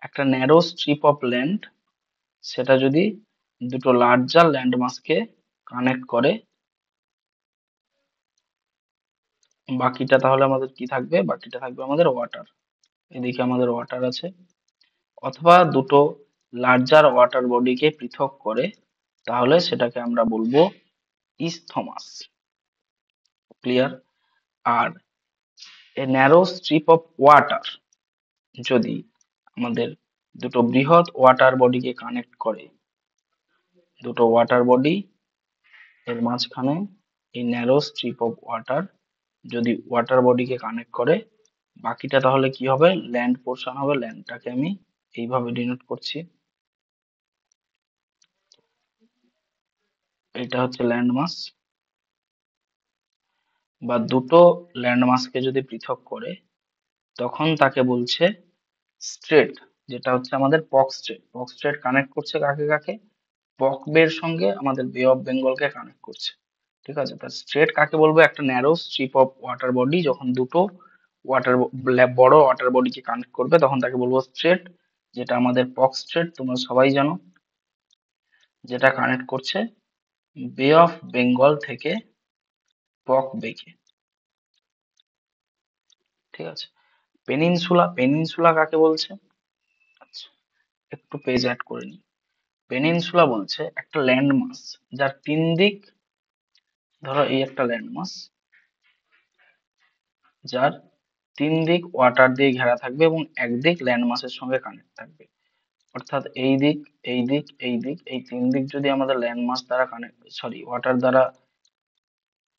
একটা ন্যারো স্ট্রিপ অফ ল্যান্ড, সেটা যদি দুটো লার্জার ল্যান্ড মাসকে কানেক্ট করে, বাকিটা তাহলে আমাদের কি থাকবে, বাকিটা থাকবে আমাদের ওয়াটার। এদিকে আমাদের ওয়াটার আছে, অথবা দুটো লার্জার ওয়াটার বডিকে পৃথক করে, তাহলে সেটাকে আমরা বলবো ইস্থমাস। ক্লিয়ার? আর a narrow strip of water যদি আমাদের দুটো বৃহৎ ওয়াটার বডিকে কানেক্ট করে, দুটো ওয়াটার বডি এর মাঝখানে এই ন্যারো স্ট্রিপ অফ ওয়াটার যদি ওয়াটার বডিকে কানেক্ট করে, বাকিটা তাহলে কি হবে, ল্যান্ড পোর্শন হবে। ল্যান্ডটাকে আমি এইভাবে ডিনোট করছি, এটা হচ্ছে ল্যান্ড মাস। বা দুটো ল্যান্ড মাসকে যদি পৃথক করে, তখন তাকে বলছে স্ট্রেট, যেটা হচ্ছে আমাদের পক স্ট্রেট। পক স্ট্রেট কানেক্ট করছে কাকে কাকে, পক বের সঙ্গে আমাদের বে অফ বেঙ্গলকে কানেক্ট করছে। ঠিক আছে। তার স্ট্রেট কাকে বলবো, একটা narrow strip of water body যখন দুটো ওয়াটার বড় ওয়াটার বডিকে কানেক্ট করবে, তখন তাকে বলবো স্ট্রেট, যেটা আমাদের পক স্ট্রেট তোমরা সবাই জানো, যেটা কানেক্ট করছে বে অফ বেঙ্গল থেকে পক বেকে। ঠিক আছে। পেনিনসুলা, পেনিনসুলা কাকে বলছে? আচ্ছা, একটু পেজ অ্যাড করে নিই। পেনিনসুলা বলছে একটা ল্যান্ডমাস যার তিন দিক, ধরো এই একটা ল্যান্ডমাস যার তিন দিক ওয়াটার দিয়ে ঘেরা থাকবে এবং একদিক ল্যান্ডমাসের সঙ্গে কানেক্ট থাকবে। অর্থাৎ এই দিক, এই দিক, এই দিক, এই তিন দিক যদি আমাদের ল্যান্ডমাস দ্বারা কানেক্ট, সরি ওয়াটার দ্বারা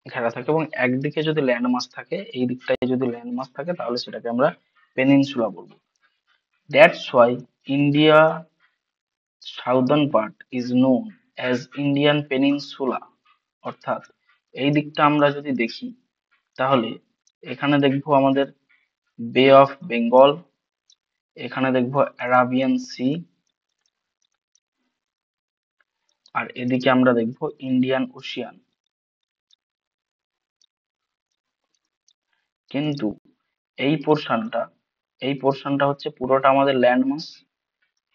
ঘেরা থাকে এবং একদিকে যদি ল্যান্ডমাস থাকে, এই দিকটায় যদি ল্যান্ডমাস থাকে, তাহলে সেটাকে আমরা পেনিনসুলা বলবো। That's why India southern part is known as Indian peninsula. অর্থাৎ এই দিকটা আমরা যদি দেখি, তাহলে এখানে দেখবো আমাদের বে অফ বেঙ্গল, এখানে দেখবো অ্যারাবিয়ান সি, আর এদিকে আমরা দেখবো ইন্ডিয়ান ওশিয়ান। কিন্তু এই পোর্শনটা, এই পোর্শনটা হচ্ছে পুরোটা আমাদের ল্যান্ডমাস,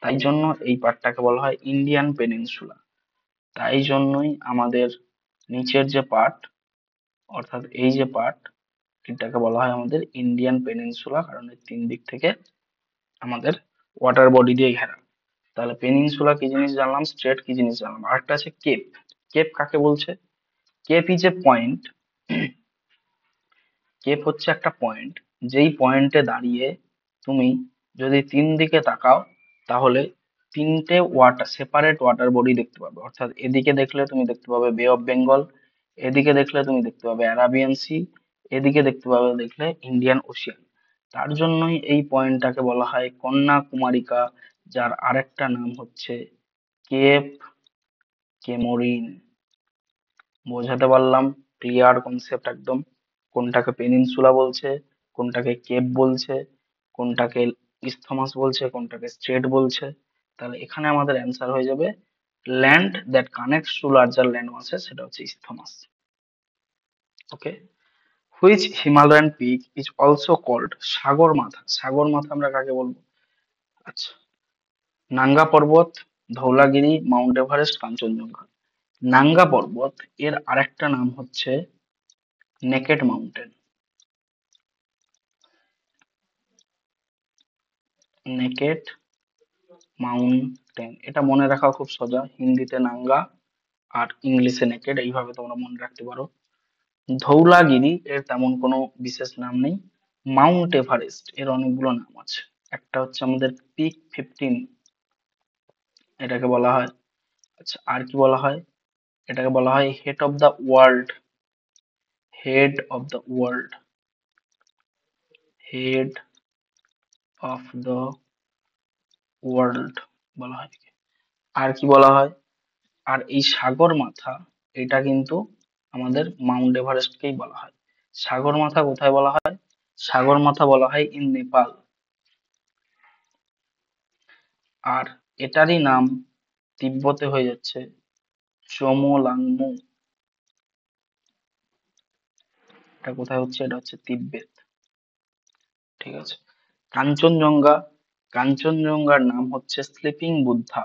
তাই জন্য এই পার্টটাকে বলা হয় ইন্ডিয়ান পেনিনসুলা। তাই জন্যই আমাদের নিচের যে পার্ট, অর্থাৎ এই যে পার্ট, এটাকে বলা হয় আমাদের ইন্ডিয়ান পেনিনসুলা, কারণ এই তিন দিক থেকে আমাদের ওয়াটার বডি দিয়ে ঘেরা। তাহলে পেনিনসুলা কি জিনিস জানলাম, স্ট্রেট কি জিনিস জানলাম। আরেকটা আছে কেপ। কেপ কাকে বলছে? Cape is a point, cape হচ্ছে একটা পয়েন্ট, যেই পয়েন্টে দাঁড়িয়ে তুমি যদি তিন দিকে তাকাও, তাহলে তিনটে ওয়াটার, সেপারেট ওয়াটার বডি দেখতে পাবে। অর্থাৎ এদিকে দেখলে তুমি দেখতে পাবে বে অফ বেঙ্গল, এদিকে দেখলে তুমি দেখতে পাবে অ্যারাবিয়ান সি, এদিকে দেখতে পাবে দেখলে ইন্ডিয়ান ওশিয়ান। তার জন্যই এই পয়েন্টটাকে বলা হয় কন্যাকুমারিকা, যার আরেকটা নাম হচ্ছে কেপ কেমোরিন। বোঝাতে পারলাম? ক্লিয়ার কনসেপ্ট একদম, কোনটাকে পেনিনসুলা বলছে, কোনটাকে কেপ বলছে, কোনটাকে ইস্থমাস বলছে, কোনটাকে স্ট্রেট বলছে। তাহলে এখানে আমাদের অ্যান্সার হয়ে যাবে land that connects to larger land masses, সেটা হচ্ছে isthmus. Okay. Which Himalayan peak is also called, Sagarmatha. Sagarmatha আমরা কাকে বলবো? আচ্ছা, নাঙ্গা পর্বত, ধৌলাগিরি, মাউন্ট এভারেস্ট, কাঞ্চনজঙ্ঘা। নাঙ্গা পর্বত এর আরেকটা নাম হচ্ছে নেকেড মাউন্টেন। নেকেড মাউন্টেন, এটা মনে রাখা খুব সোজা, হিন্দিতে নাঙ্গা আর ইংলিশে নেকেড, এইভাবে তোমরা মনে রাখতে পারো। ধৌলাগিরি এর তেমন কোনো বিশেষ নাম নেই। মাউন্ট এভারেস্ট এর অনেকগুলো নাম আছে। একটা হচ্ছে আমাদের পিক 15, এটাকে বলা হয়। আচ্ছা, আর কি বলা হয়? এটাকে বলা হয় head of the world. Head of the world, head of the world বলা হয়। আর কি বলা হয়? আর এই সাগর মাথা, এটা কিন্তু আমাদের মাউন্ট এভারেস্টকেই বলা হয়। সাগর মাথা কোথায় বলা হয়? সাগর মাথা বলা হয় ইন নেপাল। আর এটারই নাম তিব্বতে হয়ে যাচ্ছে চোমোলাংমু। এটা কোথায় হচ্ছে? এটা হচ্ছে তিব্বত। ঠিক আছে। কাঞ্চনজঙ্ঘা, কাঞ্চনজঙ্ঘার নাম হচ্ছে স্লিপিং বুদ্ধা।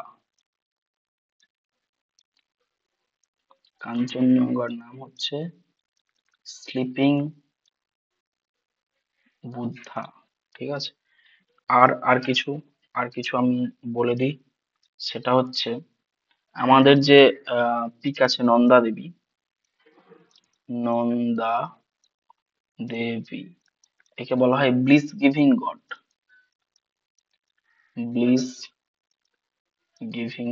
কাঞ্চনজঙ্ঘার নাম হচ্ছে স্লিপিং বুদ্ধা। ঠিক আছে। আর কিছু আমি বলে দিই, সেটা হচ্ছে আমাদের যে পিক আছে নন্দা দেবী, নন্দা দেবী, একে বলা হয় bliss giving god. Bliss giving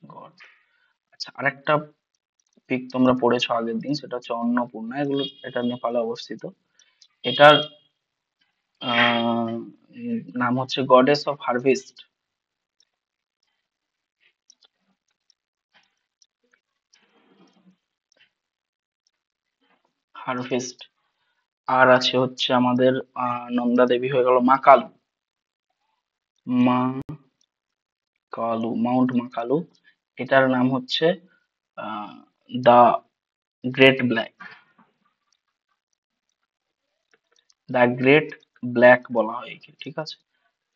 god. আচ্ছা, আরেকটা পিক তোমরা পড়েছো আগের দিন, সেটা হচ্ছে অন্নপূর্ণা। এটা নেপালে অবস্থিত। এটার নাম হচ্ছে গডেস অফ হারভেস্ট। হারভেস্ট। আর আছে হচ্ছে আমাদের নন্দা দেবী হয়ে গেল মা কালু। মা কালু, মাউন্ট মা কালু, এটার নাম হচ্ছে the great black. The great black বলা হয় একে। ঠিক আছে।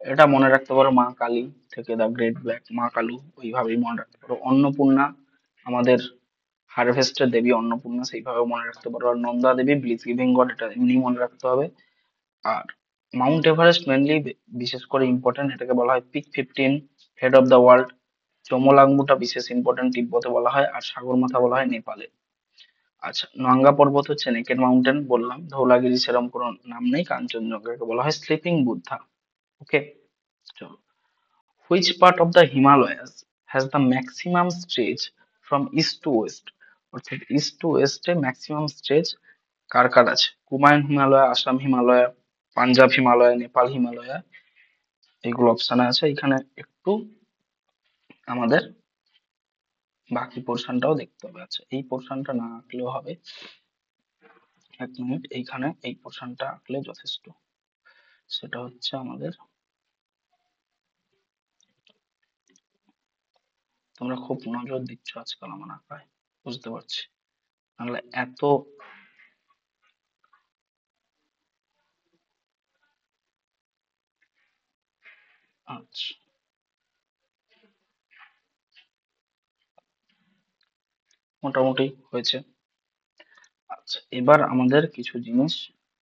এটা মনে রাখতে পারো, মা কালী থেকে দা গ্রেট ব্ল্যাক, মা কালু, ওইভাবেই মনে রাখতে পারো। অন্নপূর্ণা আমাদের হারভেস্টের দেবী অন্নপূর্ণা, সেইভাবে মনে রাখতে পারো। আর Nanda Devi bliss giving god, এটা এমনি মনে রাখতে হবে। আর মাউন্ট এভারেস্ট মেনলি বিশেষ করে ইম্পর্টেন্ট, এটাকে বলা হয় peak 15, head of the world. চমোলাংমুটা বিশেষ ইম্পর্টেন্ট, তিব্বতে বলা হয়। আর সাগরমাথা বলা হয় নেপালে। আচ্ছা, নাঙ্গা পর্বত হচ্ছে নেকেড মাউন্টেন বললাম। ধৌলাগিরি সেরকম কোনো নাম নেই। কাঞ্চনজঙ্ঘাকে বলা হয় স্লিপিং বুদ্ধা। ওকে, চলো। Which part of the Himalayas has the maximum stretch from east two West? অর্থাৎ ইস্ট টু ওয়েস্টে ম্যাক্সিমাম স্ট্রেচ কার কার আছে? কুমায়ুন হিমালয়, আসাম হিমালয়, পাঞ্জাব হিমালয়, নেপাল হিমালয়, এগুলো অপশনে আছে। এখানে একটু আমাদের বাকি পোর্শনটাও দেখতে হবে। আচ্ছা, এই পোর্শনটা না আঁকলেও হবে। 1 মিনিট, এইখানে এই পোর্শনটা আঁকলে যথেষ্ট। সেটা হচ্ছে আমাদের, তোমরা খুব নজর দিচ্ছ আজকাল আমার আঁকায়, বুঝতে পারছি। নাহলে এত, আচ্ছা, মোটামুটি হয়েছে। আচ্ছা, এবার আমাদের কিছু জিনিস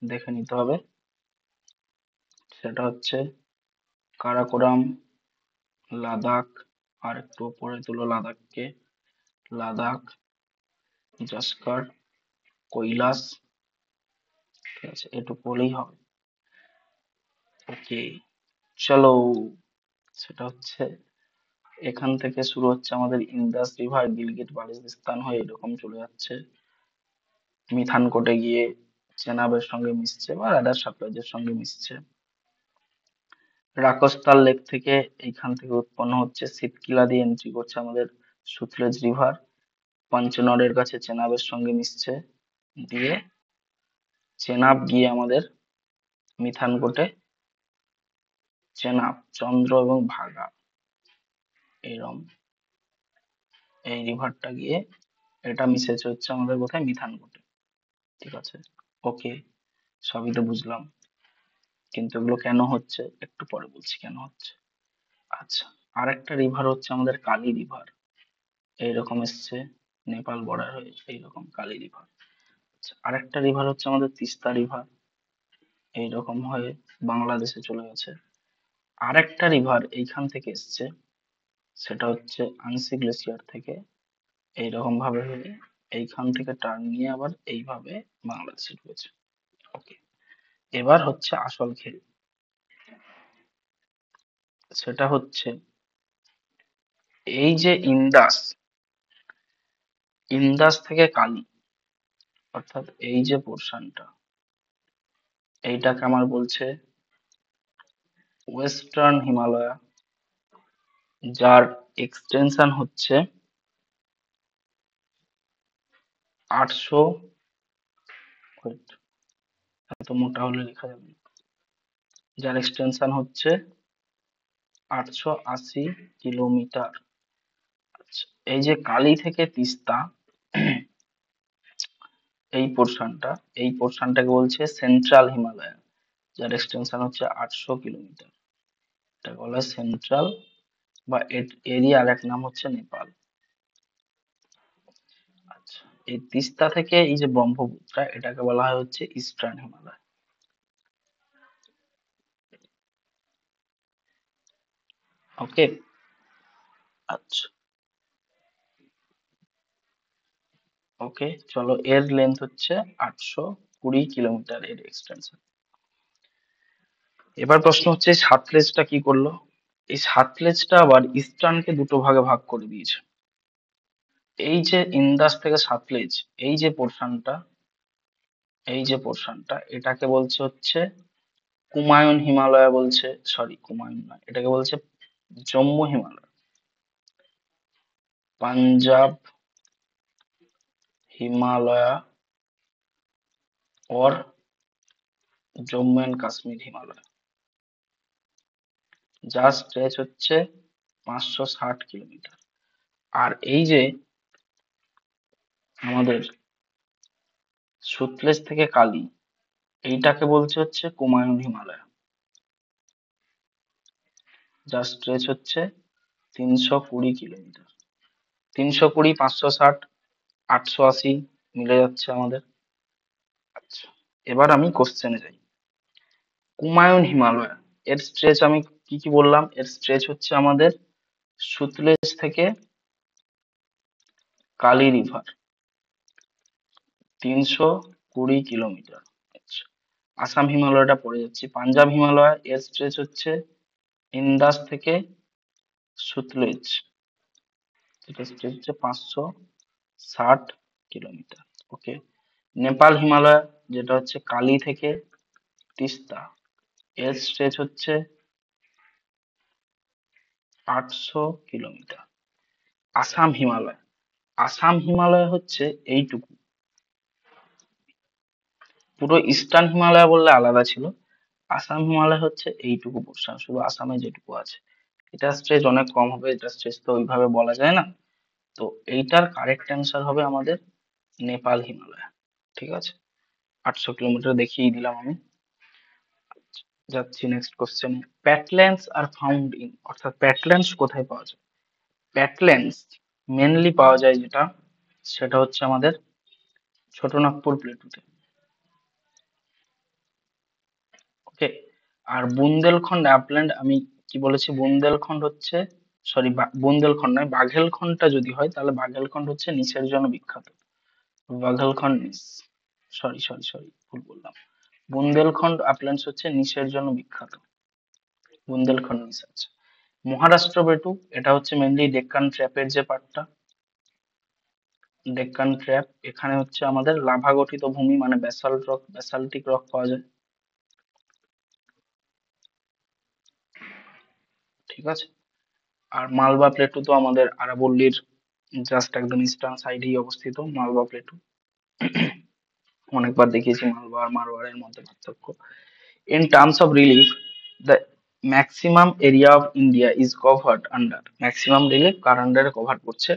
দেখে নিতে হবে। সেটা হচ্ছে কারাকোরাম, লাদাখ, আর একটু উপরে তুলো লাদাখকে, লাদাখ, জাস্কার, কৈলাস। ঠিক আছে, এটুকু হলেই হবে। ওকে, চলো। সেটা হচ্ছে এখান থেকে শুরু হচ্ছে আমাদের ইন্দাস রিভার, গিলগিট বালতিস্তান হয়ে এরকম চলে যাচ্ছে, মিথানকোটে গিয়ে চেনাবের সঙ্গে মিশছে বা রাডার সাপ্লাইজের সঙ্গে মিশছে। রাকস্তার লেক থেকে, এইখান থেকে উৎপন্ন হচ্ছে, সিতকিলা দিয়ে এন্ট্রি করছে আমাদের সুতলেজ রিভার, পাঞ্চনড়ের কাছে চেনাবের সঙ্গে মিশছে, দিয়ে চেনাব গিয়ে আমাদের মিথানকোটে, চেনাব, চন্দ্র এবং ভাগা, এরম এই রিভারটা গিয়ে এটা মিশেছে হচ্ছে আমাদের কোথায়? মিথানকোটে। ঠিক আছে, ওকে, সবই তো বুঝলাম, কিন্তু এগুলো কেন হচ্ছে একটু পরে বলছি কেন হচ্ছে। আচ্ছা, আর একটা রিভার হচ্ছে আমাদের কালী রিভার। এইরকম এসছে নেপাল বর্ডার হয়ে, এইরকম কালী রিভার। আরেকটা রিভার হচ্ছে আমাদের তিস্তা রিভার, এইরকম হয়ে বাংলাদেশে চলে গেছে। আরেকটা রিভার এইখান থেকে এসছে, সেটা হচ্ছে আনসি গ্লেসিয়ার থেকে, এইরকম ভাবে হয়ে এইখান থেকে টার্ন নিয়ে আবার এইভাবে বাংলাদেশে ঢুকেছে। ওকে, এবার হচ্ছে আসল খেল, সেটা হচ্ছে এই যে ইন্দাস, ইন্দাস থেকে কালী, অর্থাৎ এই যে পোর্শনটা, এইটাকে আমার বলছে ওয়েস্টার্ন হিমালয়া, যার এক্সটেনশন হচ্ছে 800, wait, এত মোটা হলে লেখা যাবে না, যার এক্সটেনশন হচ্ছে 880 কিলোমিটার। আচ্ছা, এই যে কালী থেকে তিস্তা, এই পোর্শনটাকে বলছে সেন্ট্রাল হিমালয়া, যার এক্সটেনশন হচ্ছে 800 কিলোমিটার। এটাকে বলা হয় সেন্ট্রাল, বা এরই আর এক নাম হচ্ছে নেপাল। আচ্ছা, এই তিস্তা থেকে এই যে ব্রহ্মপুত্র, এটাকে বলা হয় হচ্ছে ইস্টার্ন হিমালয়। ওকে, আচ্ছা, ওকে, চলো, এর লেন্থ হচ্ছে 820 কিলোমিটার, এর এক্সটেনশন। এবার প্রশ্ন হচ্ছে সাতলেজটা কি করলো? এই সাতলেজটা আবার ইস্টার্নকে দুটো ভাগে ভাগ করে দিয়েছে। এই যে ইন্দাস থেকে সাতলেজ, এই যে পোর্শনটা, এটাকে বলছে হচ্ছে কুমায়ুন হিমালয়, বলছে, সরি কুমায়ুন নয়, এটাকে বলছে জম্মু হিমালয়, পাঞ্জাব হিমালয়া, और জম্মু এন্ড কাশ্মীর হিমালয়, যার স্ট্রেচ হচ্ছে 560 কিলোমিটার। আর এই যে আমাদের সুতলেজ থেকে কালী, এইটাকে বলছে হচ্ছে কুমায়ুন হিমালয়, যার স্ট্রেচ হচ্ছে 320 কিলোমিটার। 320, 560, 880 মিলে যাচ্ছে আমাদের। আচ্ছা, এবার আমি কোশ্চেনে যাই। কুমায়ুন হিমালয়, এর স্ট্রেচ আমি কি কি বললাম, এর স্ট্রেচ হচ্ছে আমাদের সুতলেজ থেকে কালী রিভার, 320 কিলোমিটার। আচ্ছা, আসাম হিমালয়টা পড়ে যাচ্ছে। পাঞ্জাব হিমালয়, এর স্ট্রেচ হচ্ছে ইন্দাস থেকে সুতলেজ, যেটা স্ট্রেচ হচ্ছে 560 কিলোমিটার। ওকে, নেপাল হিমালয়, যেটা হচ্ছে কালী থেকে তিস্তা, এর স্ট্রেচ হচ্ছে 800 কিলোমিটার। আসাম হিমালয়, আসাম হিমালয় হচ্ছে এইটুকু, পুরো ইস্টার্ন হিমালয় বললে আলাদা ছিল, আসাম হিমালয় হচ্ছে এইটুকু পোর্শন, শুধু আসামে যেটুকু আছে। এটা স্ট্রেচ অনেক কম হবে, এটা স্ট্রেচ তো ওইভাবে বলা যায় না। তো এইটার কারেক্ট অ্যান্সার হবে আমাদের নেপাল হিমালয়। ঠিক আছে, 800 কিলোমিটার দেখিয়ে দিলাম আমি। যাচ্ছি নেক্সট কোশ্চেনে। প্যাটল্যান্ডস আর ফাউন্ড ইন, অর্থাৎ প্যাটল্যান্ডস কোথায় পাওয়া যায়? প্যাটল্যান্ডস মেনলি পাওয়া যায় যেটা, সেটা হচ্ছে আমাদের ছোটনাগপুর প্লেটুতে। ওকে, আর বুন্দেলখন্ড আপল্যান্ড, আমি কি বলেছি, বুন্দেলখন্ড হচ্ছে, সরি বুন্দেলখন্ড নয়, বাঘেলখন্ডটা যদি হয় তাহলে বাঘেলখন্ড হচ্ছে নিচের জন্য বিখ্যাত। বাঘেলখন্ড নিচ, সরি ভুল বললাম, বুন্দেলখন্ড আপল্যান্ডস হচ্ছে নিচের জন্য বিখ্যাত, বুন্দেলখন্ড নিচ আছে। মহারাষ্ট্র বেটু, এটা হচ্ছে মেনলি ডেক্কান ট্র্যাপের যে পার্টটা, ডেক্কান ট্র্যাপ, এখানে হচ্ছে আমাদের লাভা গঠিত ভূমি, মানে ব্যাসাল্ট রক, ব্যাসাল্টিক রক পাওয়া যায়। ঠিক আছে, আর মালবা প্লেটু তো আমাদের আরাবল্লীর জাস্ট একদম ইস্টার্ন সাইডেই অবস্থিত মালবা প্লেটু। অনেকবার দেখিয়েছি মালবা আর মারওয়ারের মধ্যে পার্থক্য। In terms of relief, the maximum area of India is covered under, maximum relief কার আন্ডারে কভার করছে?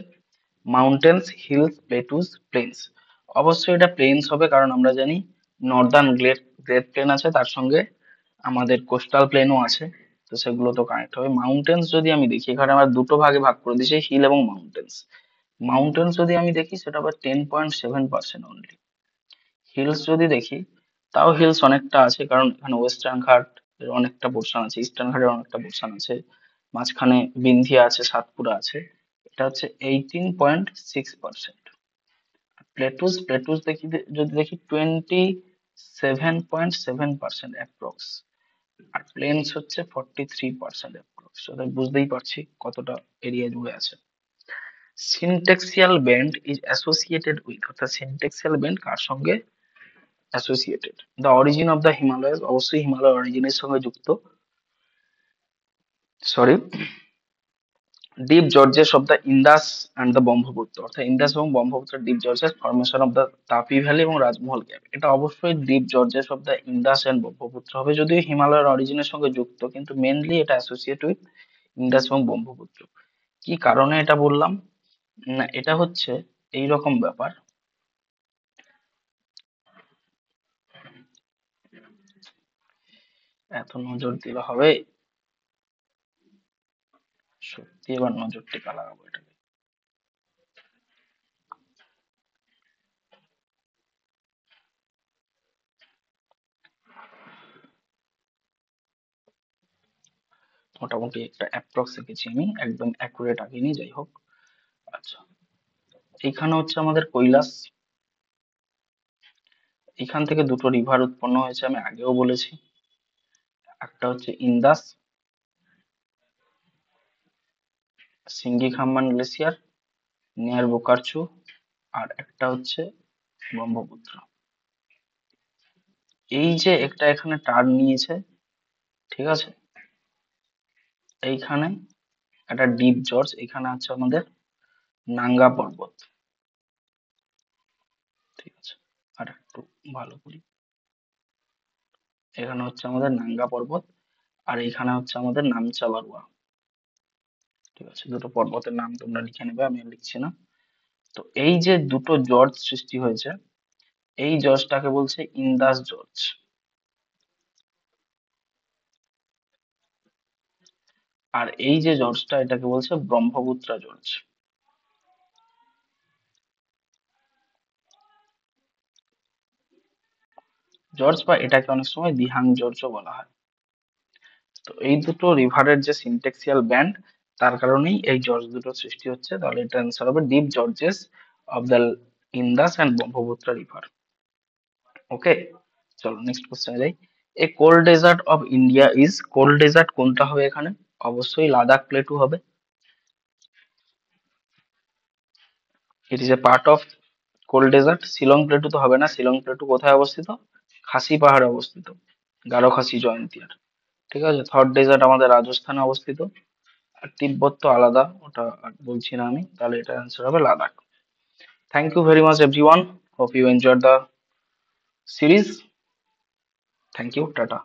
Mountains, hills, plateaus, plains. অবশ্যই এটা প্লেনস হবে, কারণ আমরা জানি নর্দার্ন গ্রেট প্লেন আছে, তার সঙ্গে আমাদের কোস্টাল প্লেনও আছে, তো সেগুলো তো কানেক্ট হবে। মাউন্টেন্স যদি আমি দেখি, এখানে আমরা দুটো ভাগে ভাগ করে দিয়েছি, হিল এবং মাউন্টেন্স। মাউন্টেন্স যদি আমি দেখি সেটা আবার 10.7% অনলি। হিলস যদি দেখি, তাও হিলস অনেকটা আছে, কারণ এখানে ওয়েস্টার্ন ঘাট এর অনেকটা পোর্শন আছে, ইস্টার্ন ঘাটের অনেকটা পোর্শন আছে, মাঝখানে বিন্ধিয়া আছে, সাতপুরা আছে। এটা হচ্ছে 18.6%। প্লেটুস প্লেটুস দেখি, যদি দেখি 27.7% অ্যাপ্রক্স। আর প্লেনস হচ্ছে 43% অ্যাপ্রক্স। বুঝতেই পারছি কতটা এরিয়া জুড়ে আছে। Syntaxial band is associated with, অর্থাৎ সিনটেক্সিয়াল ব্যান্ড কার সঙ্গে associated? The origin of the Himalayas, অবশ্যই হিমালয় অরিজিনের সঙ্গে যুক্ত। Sorry, deep gorges of the Indus and the Brahmaputra, অর্থাৎ ইন্দাস এবং ব্রহ্মপুত্রের deep gorges, formation of the Tapi valley এবং রাজমহল গ্যাপ। এটা অবশ্যই deep gorges of the Indus and Brahmaputra হবে, যদিও হিমালয়ের অরিজিনের সঙ্গে যুক্ত, কিন্তু মেনলি এটা অ্যাসোসিয়েট উইথ ইন্দাস এবং ব্রহ্মপুত্র। কি কারণে এটা বললাম? না, এটা হচ্ছে এই রকম ব্যাপার। এত নজর দিলে হবে? সত্যি এবার নজর টেকা লাগাবো এটাকে। মোটামুটি একটা অ্যাপ্রক্স এঁকেছি আমি, একদম অ্যাকুরেট আঁকিনি, যাই হোক। আচ্ছা, এইখানে হচ্ছে আমাদের কৈলাস। এখান থেকে দুটো রিভার উৎপন্ন হয়েছে, আমি আগেও বলেছি। একটা হচ্ছে ইন্দাস, সিঙ্গি খাম্বান গ্লেসিয়ার নিয়ার বোকারচু, আর একটা হচ্ছে ব্রহ্মপুত্র। এই যে একটা এখানে টার্ন নিয়েছে, ঠিক আছে, এইখানে একটা ডিপ জর্জ, এখানে আছে আমাদের নাঙ্গা পর্বত, ঠিক আছে। আর একটু ভালো করি, এখানে হচ্ছে আমাদের নাঙ্গা পর্বত, আর এখানে হচ্ছে আমাদের নামচা বারুয়া, ঠিক আছে। দুটো পর্বতের নাম তোমরা লিখে নেবে, আমি আর লিখছি না। তো এই যে দুটো জর্জ সৃষ্টি হয়েছে, এই জর্জটাকে বলছে ইন্দাস জর্জ। আর এই যে জর্জটা, এটাকে বলছে ব্রহ্মপুত্র জর্জ। জর্জ বা এটাকে অনেক সময় দিহাং জর্জও বলা হয়। তো এই দুটো রিভারের যে সিনটেক্সিয়াল ব্যান্ড, তার কারণেই এই জর্জ দুটো সৃষ্টি হচ্ছে। তাহলে এটা অ্যান্সার হবে deep gorges of the Indus and Brahmaputra river. Okay, চলো নেক্সট কোশ্চেনে যাই। A cold desert of India is, cold desert কোনটা হবে এখানে? অবশ্যই লাদাখ প্লেটু হবে। It is a part of cold desert. Shillong plateau তো হবে না, শিলং প্লেটু কোথায় অবস্থিত? খাসি পাহাড়ে অবস্থিত, গারো খাসি জয়ন্তিয়ার, ঠিক আছে। থর্ড ডেজার্ট আমাদের রাজস্থানে অবস্থিত, আর তিব্বত তো আলাদা, ওটা আর বলছি না আমি। তাহলে এটা অ্যান্সার হবে Ladakh. Thank you very much everyone, hope you enjoyed the series. Thank you, tata.